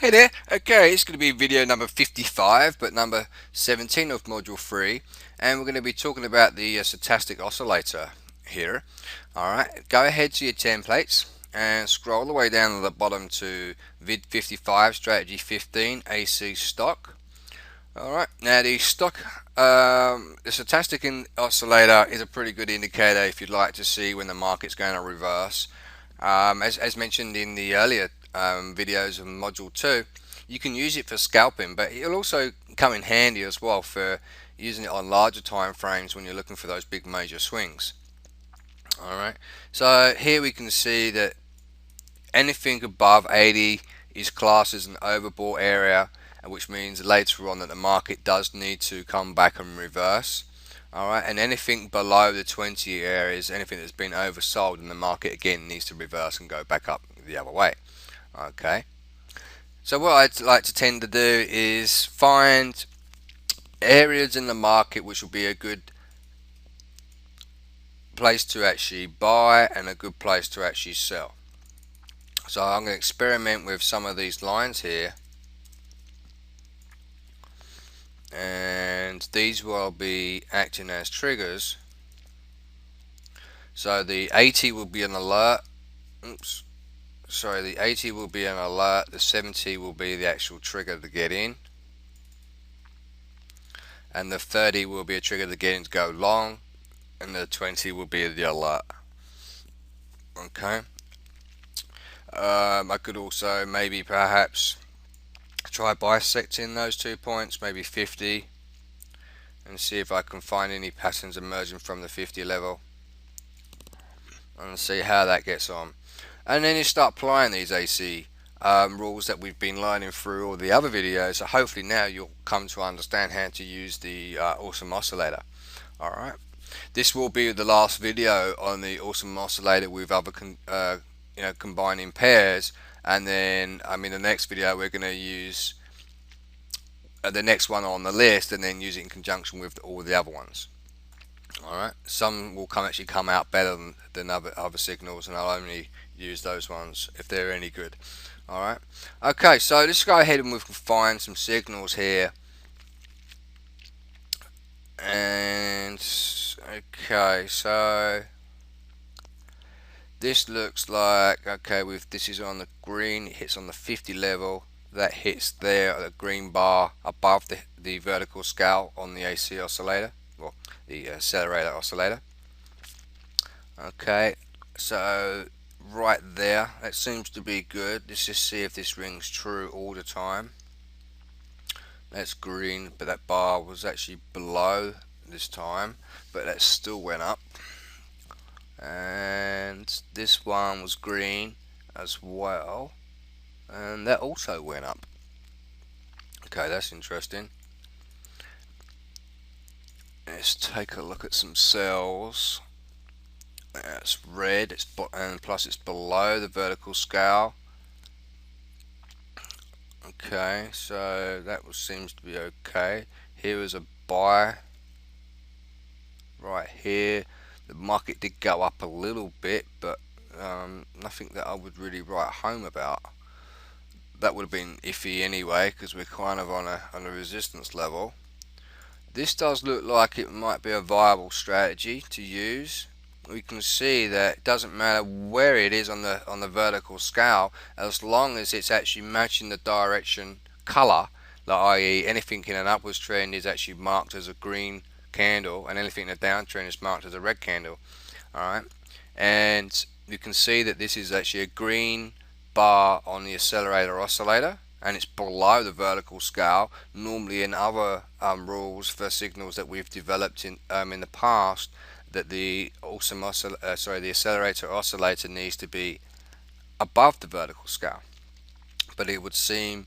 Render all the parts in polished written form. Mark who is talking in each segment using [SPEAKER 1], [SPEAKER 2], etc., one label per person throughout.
[SPEAKER 1] Hey there, okay, it's going to be video number 55, but number 17 of module 3, and we're going to be talking about the stochastic oscillator here. Alright, go ahead to your templates and scroll all the way down to the bottom to vid 55, strategy 15, AC stock. Alright, now the the stochastic oscillator is a pretty good indicator if you'd like to see when the market's going to reverse. As mentioned in the earlier videos of module 2, you can use it for scalping, but it'll also come in handy as well for using it on larger time frames when you're looking for those big major swings. Alright, so here we can see that anything above 80 is classed as an overbought area, which means later on that the market does need to come back and reverse. Alright, and anything below the 20 areas, anything that's been oversold, and the market again needs to reverse and go back up the other way. Okay, so what I'd like to tend to do is find areas in the market which will be a good place to actually buy and a good place to actually sell. So I'm going to experiment with some of these lines here, and these will be acting as triggers. So the 80 will be an alert. Oops. Sorry, the 80 will be an alert. The 70 will be the actual trigger to get in, and the 30 will be a trigger to get in to go long, and the 20 will be the alert. Okay. I could also maybe perhaps try bisecting those 2 points, maybe 50, and see if I can find any patterns emerging from the 50 level and see how that gets on. And then you start applying these AC rules that we've been learning through all the other videos, so hopefully now you'll come to understand how to use the awesome oscillator. Alright, this will be the last video on the awesome oscillator with other combining pairs, and then the next video we're going to use the next one on the list and then use it in conjunction with all the other ones. Alright, some will actually come out better than other signals, and I'll only use those ones if they're any good. Alright, okay, so let's go ahead and we can find some signals here. And okay, so this looks like, okay, this is on the green, it hits on the 50 level, that hits there at the green bar above the vertical scale on the AC oscillator, well, the Accelerator oscillator. Okay, so right there, that seems to be good. Let's just see if this rings true all the time. That's green, but that bar was actually below this time, but that still went up. And this one was green as well, and that also went up. Okay, that's interesting. Let's take a look at some cells. It's red, and plus it's below the vertical scale. Okay, so that seems to be okay. Here is a buy right here. The market did go up a little bit, but nothing that I would really write home about. That would have been iffy anyway, because we're kind of on a resistance level. This does look like it might be a viable strategy to use. We can see that it doesn't matter where it is on the vertical scale, as long as it's actually matching the direction color, i.e. anything in an upwards trend is actually marked as a green candle, and anything in a downtrend is marked as a red candle. Alright, and you can see that this is actually a green bar on the Accelerator oscillator, and it's below the vertical scale. Normally in other rules for signals that we've developed in the past, that the Accelerator oscillator needs to be above the vertical scale, but it would seem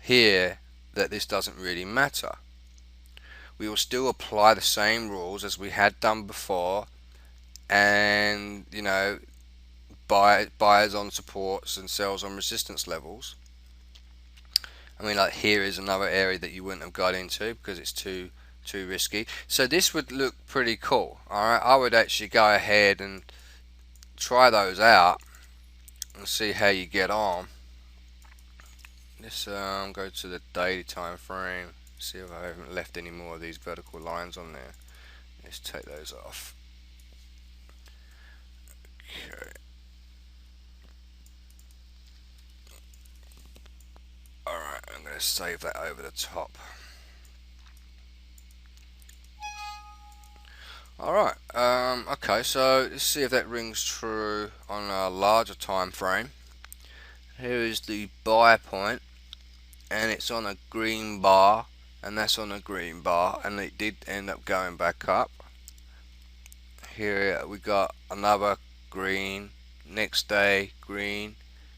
[SPEAKER 1] here that this doesn't really matter. We will still apply the same rules as we had done before, and buyers on supports and sells on resistance levels. Like here is another area that you wouldn't have got into because it's too risky. So this would look pretty cool. Alright, I would actually go ahead and try those out and see how you get on. Let's go to the daily time frame, see if I haven't left any more of these vertical lines on there. Let's take those off. Okay. Alright, I'm going to save that over the top. Alright, okay, so let's see if that rings true on a larger time frame. Here is the buy point, and it's on a green bar, and that's on a green bar, and it did end up going back up. Here we got another green, next day green,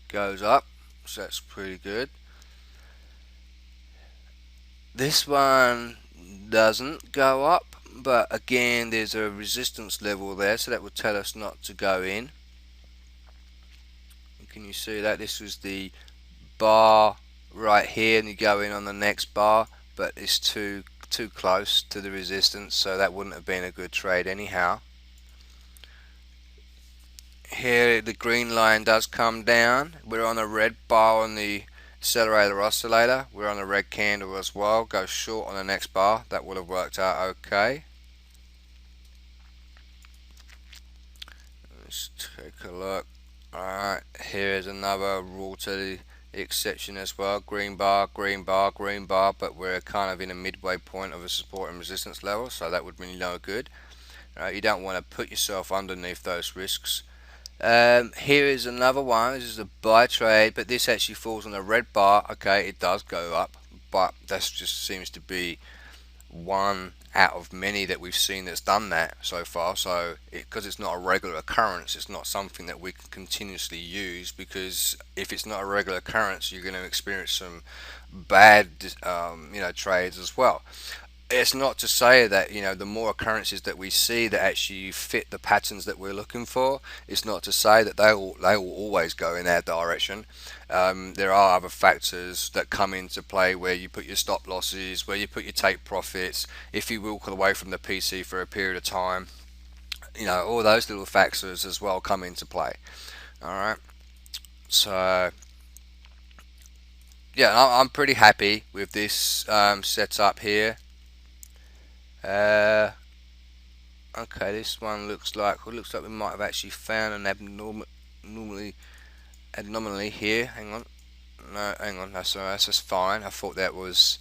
[SPEAKER 1] goes up, so that's pretty good. This one doesn't go up, but again there's a resistance level there, so that would tell us not to go in. Can you see that? This was the bar right here, and you go in on the next bar, but it's too close to the resistance, so that wouldn't have been a good trade anyhow. Here the green line does come down. We're on a red bar on the Accelerator oscillator. We're on a red candle as well. Go short on the next bar. That would have worked out okay. Let's take a look. Alright, here is another rule to the exception as well. Green bar, green bar, green bar, but we're kind of in a midway point of a support and resistance level, so that would be no good. You don't want to put yourself underneath those risks. Here is another one. This is a buy trade, but this actually falls on a red bar. Okay, it does go up, but that just seems to be one out of many that we've seen that's done that so far. So because it's not a regular occurrence, it's not something that we can continuously use, because if it's not a regular occurrence, you're going to experience some bad trades as well. It's not to say that the more occurrences that we see that actually fit the patterns that we're looking for, it's not to say that they will always go in our direction. There are other factors that come into play, where you put your stop losses, where you put your take profits, if you walk away from the PC for a period of time. All those little factors as well come into play. Alright, so yeah, I'm pretty happy with this setup here. Okay, this one looks like we might have actually found an anomaly here. Hang on, no, hang on, that's just fine. I thought that was,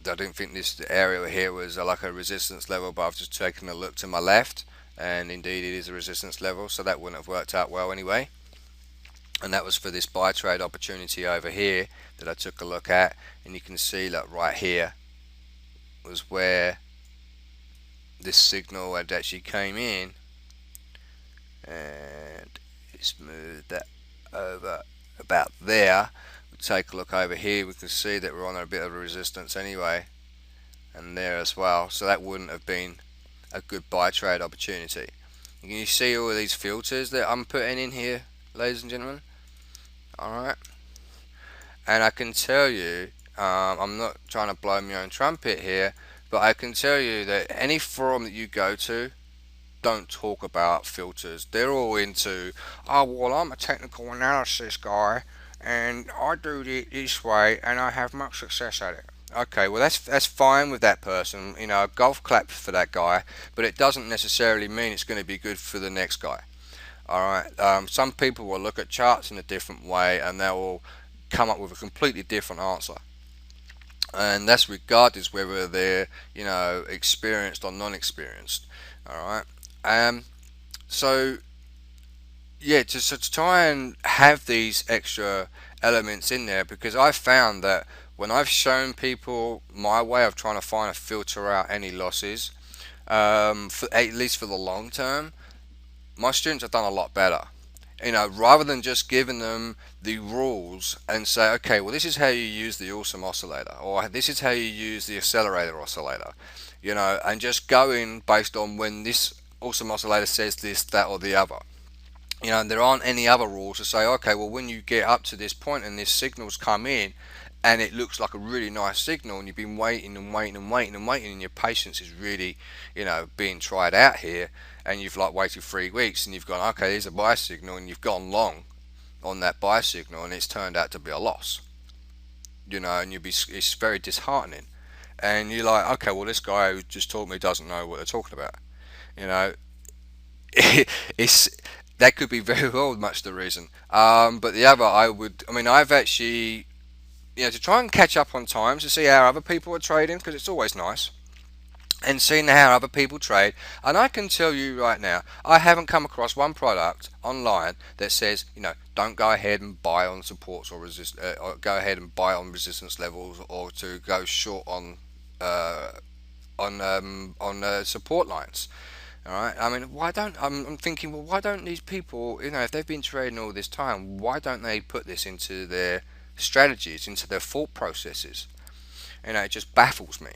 [SPEAKER 1] I didn't think this area here was like a resistance level, but I've just taken a look to my left, and indeed it is a resistance level, so that wouldn't have worked out well anyway. And that was for this buy trade opportunity over here that I took a look at, and you can see that right here was where this signal had actually came in, and it's moved that over about there. We take a look over here, we can see that we're on a bit of a resistance anyway, and there as well, so that wouldn't have been a good buy trade opportunity. Can you see all of these filters that I'm putting in here, ladies and gentlemen? Alright, and I can tell you, I'm not trying to blow my own trumpet here, but I can tell you that any forum that you go to don't talk about filters. They're all into, oh well, I'm a technical analysis guy and I do it this way and I have much success at it. Okay, well that's fine with that person, a golf clap for that guy, but it doesn't necessarily mean it's going to be good for the next guy. Alright, some people will look at charts in a different way and they will come up with a completely different answer, and that's regardless whether they're experienced or non-experienced. Alright, so yeah, to try and have these extra elements in there, because I've found that when I've shown people my way of trying to find a filter out any losses, at least for the long term, my students have done a lot better. Rather than just giving them the rules and say, okay, well this is how you use the awesome oscillator, or this is how you use the accelerator oscillator, and just going based on when this awesome oscillator says this, that, or the other. And there aren't any other rules to say, okay, well when you get up to this point and this signal's come in and it looks like a really nice signal and you've been waiting and waiting and waiting and waiting and your patience is really being tried out here, and you've waited 3 weeks and you've gone, okay, there's a buy signal, and you've gone long on that buy signal and it's turned out to be a loss. you know, and it's very disheartening. And you're like, okay, well, this guy who just told me doesn't know what they're talking about. You know, it's that could be very well much the reason. But the other, I mean, I've actually, to try and catch up on times to see how other people are trading, because it's always nice, and seeing how other people trade. And I can tell you right now, I haven't come across one product online that says, don't go ahead and buy on supports or go ahead and buy on resistance levels, or to go short uh, on support lines. All right. I mean, why don't I'm thinking, well, why don't these people, if they've been trading all this time, why don't they put this into their strategies, into their thought processes? It just baffles me.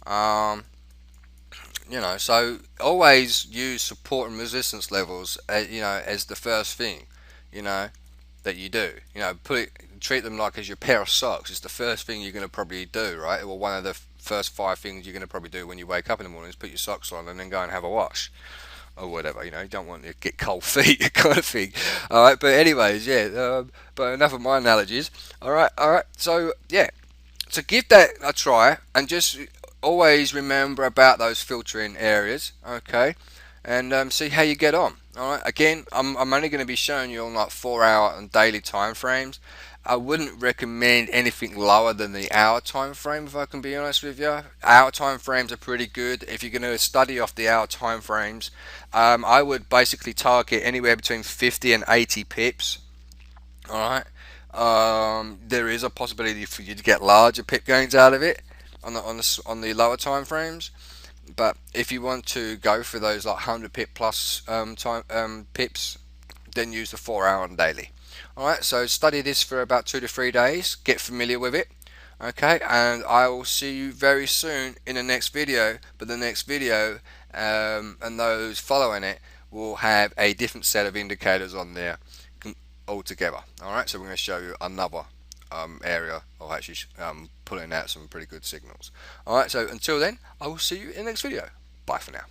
[SPEAKER 1] Um, so always use support and resistance levels, as the first thing, you know, that you do. Treat them like as your pair of socks. It's the first thing you're going to probably do, right? Well, one of the first 5 things you're going to probably do when you wake up in the morning is put your socks on and then go and have a wash or whatever. You don't want to get cold feet, kind of thing. All right, but anyways, yeah. But enough of my analogies. All right. So yeah, so give that a try, and just always remember about those filtering areas, okay, and see how you get on. All right. Again, I'm only going to be showing you on like 4 hour and daily time frames. I wouldn't recommend anything lower than the hour time frame, if I can be honest with you. Hour time frames are pretty good. If you're going to study off the hour time frames, I would basically target anywhere between 50 and 80 pips. All right. There is a possibility for you to get larger pip gains out of it on the lower time frames. But if you want to go for those like 100 pip plus pips, then use the 4 hour on daily. Alright, so study this for about 2 to 3 days, get familiar with it, okay, and I will see you very soon in the next video. But the next video and those following it will have a different set of indicators on there altogether. Alright, so we're going to show you another area of actually pulling out some pretty good signals. Alright, so until then, I will see you in the next video. Bye for now.